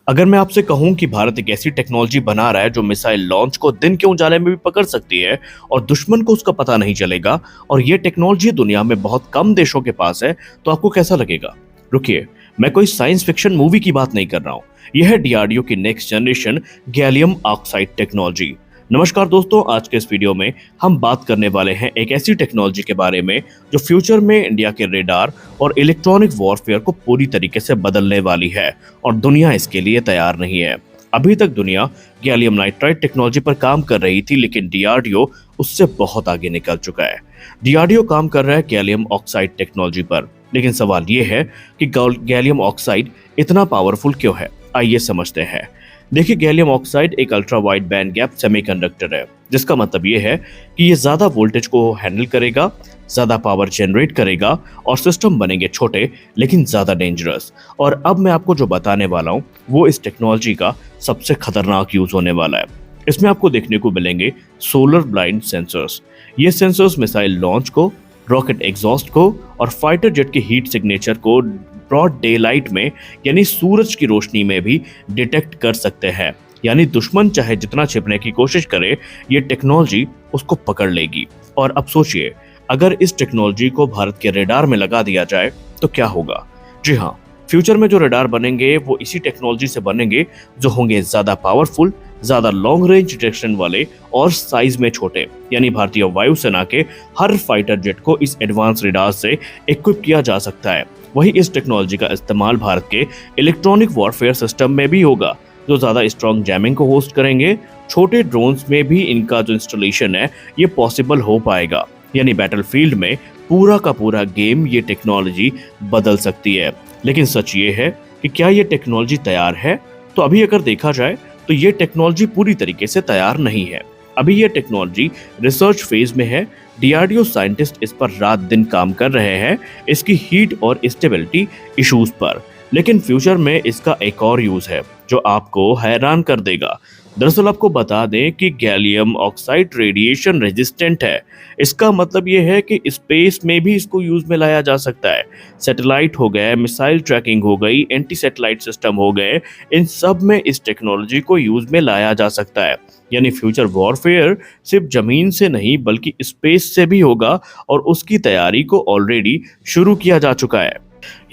अगर मैं आपसे कहूं कि भारत एक ऐसी टेक्नोलॉजी बना रहा है जो मिसाइल लॉन्च को दिन के उजाले में भी पकड़ सकती है और दुश्मन को उसका पता नहीं चलेगा, और ये टेक्नोलॉजी दुनिया में बहुत कम देशों के पास है, तो आपको कैसा लगेगा? रुकिए, मैं कोई साइंस फिक्शन मूवी की बात नहीं कर रहा हूं। यह है डीआरडीओ की next generation gallium oxide technology. नमस्कार दोस्तों, आज के इस वीडियो में हम बात करने वाले हैं एक ऐसी टेक्नोलॉजी के बारे में जो फ्यूचर में इंडिया के रेडार और इलेक्ट्रॉनिक वॉरफेयर को पूरी तरीके से बदलने वाली है, और दुनिया इसके लिए तैयार नहीं है। अभी तक दुनिया गैलियम नाइट्राइड टेक्नोलॉजी पर काम कर रही थी, लेकिन डीआरडीओ उससे बहुत आगे निकल चुका है। डीआरडीओ काम कर रहा है गैलियम ऑक्साइड टेक्नोलॉजी पर, लेकिन सवाल ये है कि गैलियम ऑक्साइड इतना पावरफुल क्यों है? आइए समझते हैं। देखिए, गैलियम ऑक्साइड एक ultra wide band gap semiconductor है, जिसका मतलब ये है कि ये ज्यादा वोल्टेज को हैंडल करेगा, ज्यादा पावर जनरेट करेगा, और सिस्टम बनेंगे छोटे लेकिन ज्यादा डेंजरस। और अब मैं आपको जो बताने वाला हूँ वो इस टेक्नोलॉजी का सबसे खतरनाक यूज होने वाला है। इसमें आपको देखने को मिलेंगे सोलर ब्लाइंड सेंसर्स। ये सेंसर्स मिसाइल लॉन्च को, रॉकेट एग्जॉस्ट को और फाइटर जेट के हीट सिग्नेचर को ब्रॉड डे लाइट में यानी सूरज की रोशनी में भी डिटेक्ट कर सकते हैं। यानी दुश्मन चाहे जितना छिपने की कोशिश करे, ये टेक्नोलॉजी उसको पकड़ लेगी। और अब सोचिए, अगर इस टेक्नोलॉजी को भारत के रेडार में लगा दिया जाए तो क्या होगा? जी हाँ, फ्यूचर में जो रेडार बनेंगे वो इसी टेक्नोलॉजी से बनेंगे, जो होंगे ज्यादा पावरफुल, ज्यादा लॉन्ग रेंज डिटेक्शन वाले और साइज में छोटे। यानी भारतीय वायुसेना के हर फाइटर जेट को इस एडवांस रेडार से इक्विप किया जा सकता है। वही इस टेक्नोलॉजी का इस्तेमाल भारत के इलेक्ट्रॉनिक वॉरफेयर सिस्टम में भी होगा, जो ज्यादा स्ट्रॉन्ग जैमिंग को होस्ट करेंगे। छोटे ड्रोन्स में भी इनका जो इंस्टॉलेशन है ये पॉसिबल हो पाएगा। यानी बैटलफील्ड में पूरा का पूरा गेम ये टेक्नोलॉजी बदल सकती है। लेकिन सच ये है कि क्या ये टेक्नोलॉजी तैयार है? तो अभी अगर देखा जाए तो ये टेक्नोलॉजी पूरी तरीके से तैयार नहीं है। अभी ये टेक्नोलॉजी रिसर्च फेज में है। डीआरडीओ साइंटिस्ट इस पर रात दिन काम कर रहे हैं, इसकी हीट और स्टेबिलिटी इश्यूज पर। लेकिन फ्यूचर में इसका एक और यूज है जो आपको हैरान कर देगा। दरअसल आपको बता दें कि गैलियम ऑक्साइड रेडिएशन रेजिस्टेंट है। इसका मतलब ये है कि स्पेस में भी इसको यूज में लाया जा सकता है। सैटेलाइट हो गए, मिसाइल ट्रैकिंग हो गई, एंटी सैटेलाइट सिस्टम हो गए, इन सब में इस टेक्नोलॉजी को यूज में लाया जा सकता है। यानी फ्यूचर वॉरफेयर सिर्फ जमीन से नहीं बल्कि स्पेस से भी होगा, और उसकी तैयारी को ऑलरेडी शुरू किया जा चुका है।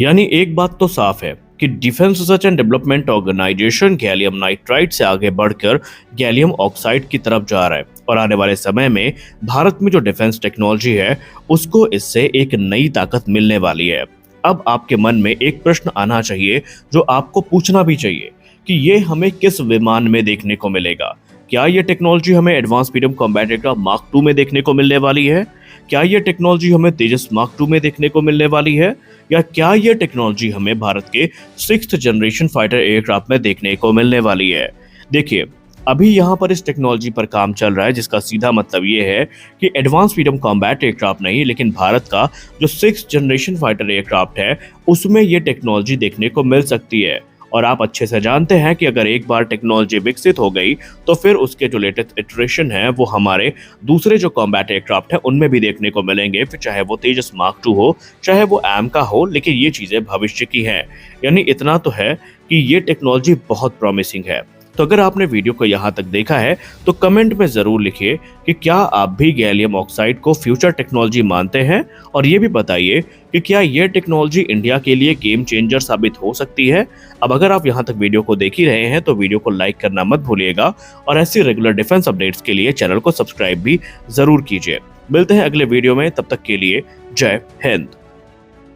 यानी एक बात तो साफ है कि defence research and development organisation gallium nitride से आगे बढ़कर गैलियम ऑक्साइड की तरफ जा रहा है, और आने वाले समय में भारत में जो डिफेंस टेक्नोलॉजी है उसको इससे एक नई ताकत मिलने वाली है। अब आपके मन में एक प्रश्न आना चाहिए जो आपको पूछना भी चाहिए कि ये हमें किस विमान में देखने को मिलेगा? क्या ये टेक्नोलॉजी हमें advance medium combat aircraft mark 2 में देखने को मिलने वाली है? क्या ये टेक्नोलॉजी हमें तेजस मार्क 2 में देखने को मिलने वाली है? या क्या ये टेक्नोलॉजी हमें भारत के 6th जनरेशन फाइटर एयरक्राफ्ट में देखने को मिलने वाली है? देखिए, अभी यहाँ पर इस टेक्नोलॉजी पर काम चल रहा है, जिसका सीधा मतलब ये है कि एडवांस मीडियम कॉम्बैट एयरक्राफ्ट नहीं, लेकिन भारत का जो 6th जनरेशन फाइटर एयरक्राफ्ट है उसमें ये टेक्नोलॉजी देखने को मिल सकती है। और आप अच्छे से जानते हैं कि अगर एक बार टेक्नोलॉजी विकसित हो गई तो फिर उसके जो लेटेस्ट इटरेशन है वो हमारे दूसरे जो कॉम्बैट एयरक्राफ्ट है उनमें भी देखने को मिलेंगे, फिर चाहे वो तेजस मार्क 2 हो, चाहे वो एम का हो, लेकिन ये चीजें भविष्य की हैं। यानी इतना तो है कि ये टेक्नोलॉजी बहुत प्रॉमिसिंग है। तो अगर आपने वीडियो को यहाँ तक देखा है तो कमेंट में जरूर लिखिए कि क्या आप भी गैलियम ऑक्साइड को फ्यूचर टेक्नोलॉजी मानते हैं, और ये भी बताइए कि क्या ये टेक्नोलॉजी इंडिया के लिए गेम चेंजर साबित हो सकती है। अब अगर आप यहाँ तक वीडियो को देख ही रहे हैं तो वीडियो को लाइक करना मत भूलिएगा, और ऐसी रेगुलर डिफेंस अपडेट्स के लिए चैनल को सब्सक्राइब भी जरूर कीजिए। मिलते हैं अगले वीडियो में, तब तक के लिए जय हिंद।